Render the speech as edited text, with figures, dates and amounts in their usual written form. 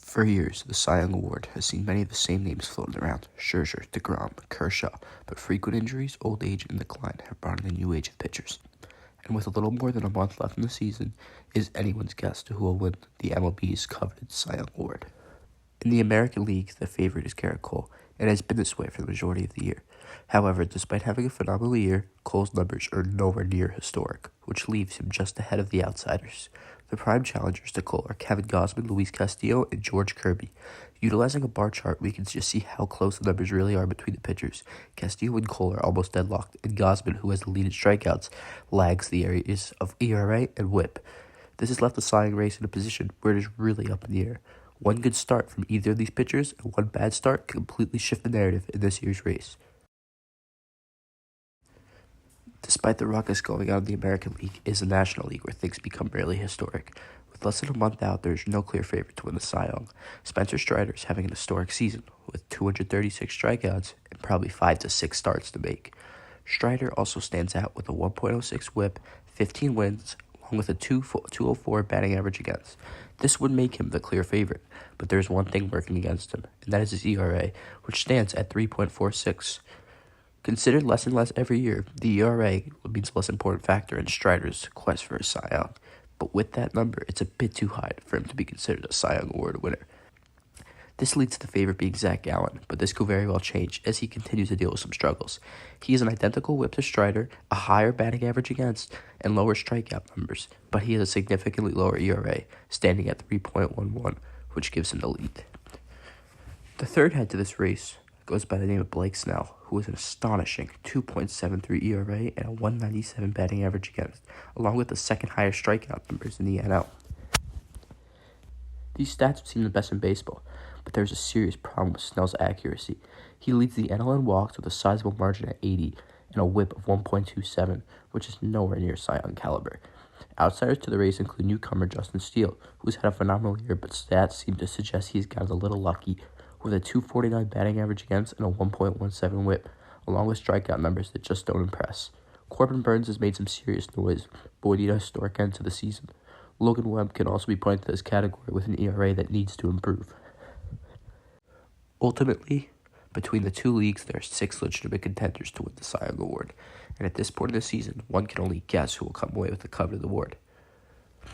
For years, the Cy Young Award has seen many of the same names floating around: Scherzer, DeGrom, Kershaw, but frequent injuries, old age, and decline have brought in a new age of pitchers. And with a little more than a month left in the season, it is anyone's guess who will win the MLB's coveted Cy Young Award. In the American League, the favorite is Gerrit Cole, and has been this way for the majority of the year. However, despite having a phenomenal year, Cole's numbers are nowhere near historic, which leaves him just ahead of the outsiders. The prime challengers to Cole are Kevin Gausman, Luis Castillo, and George Kirby. Utilizing a bar chart, we can just see how close the numbers really are between the pitchers. Castillo and Cole are almost deadlocked, and Gausman, who has the lead in strikeouts, lags the areas of ERA and WHIP. This has left the Cy Young race in a position where it is really up in the air. One good start from either of these pitchers and one bad start can completely shift the narrative in this year's race. Despite the ruckus going on in the American League, it is the National League where things become really historic. With less than a month out, there is no clear favorite to win the Cy Young. Spencer Strider is having an historic season, with 236 strikeouts and probably 5 to 6 starts to make. Strider also stands out with a 1.06 whip, 15 wins, along with a 204 batting average against. This would make him the clear favorite, but there is one thing working against him, and that is his ERA, which stands at 3.46. Considered less and less every year, the ERA means a less important factor in Strider's quest for a Cy Young. But with that number, it's a bit too high for him to be considered a Cy Young Award winner. This leads to the favorite being Zach Gallen, but this could very well change as he continues to deal with some struggles. He has an identical whip to Strider, a higher batting average against, and lower strikeout numbers, but he has a significantly lower ERA, standing at 3.11, which gives him the lead. The third head to this race goes by the name of Blake Snell, who has an astonishing 2.73 ERA and a 197 batting average against, along with the second highest strikeout numbers in the NL. These stats seem the best in baseball, but there's a serious problem with Snell's accuracy. He leads the NL in walks with a sizable margin at 80 and a whip of 1.27, which is nowhere near Cy Young caliber. Outsiders to the race include newcomer Justin Steele, who's had a phenomenal year, but stats seem to suggest he's gotten a little lucky, with a 249 batting average against and a 1.17 whip, along with strikeout numbers that just don't impress. Corbin Burns has made some serious noise, but would need a historic end to the season. Logan Webb can also be put into this category with an ERA that needs to improve. Ultimately, between the two leagues, there are 6 legitimate contenders to win the Cy Young Award, and at this point in the season, one can only guess who will come away with the coveted award.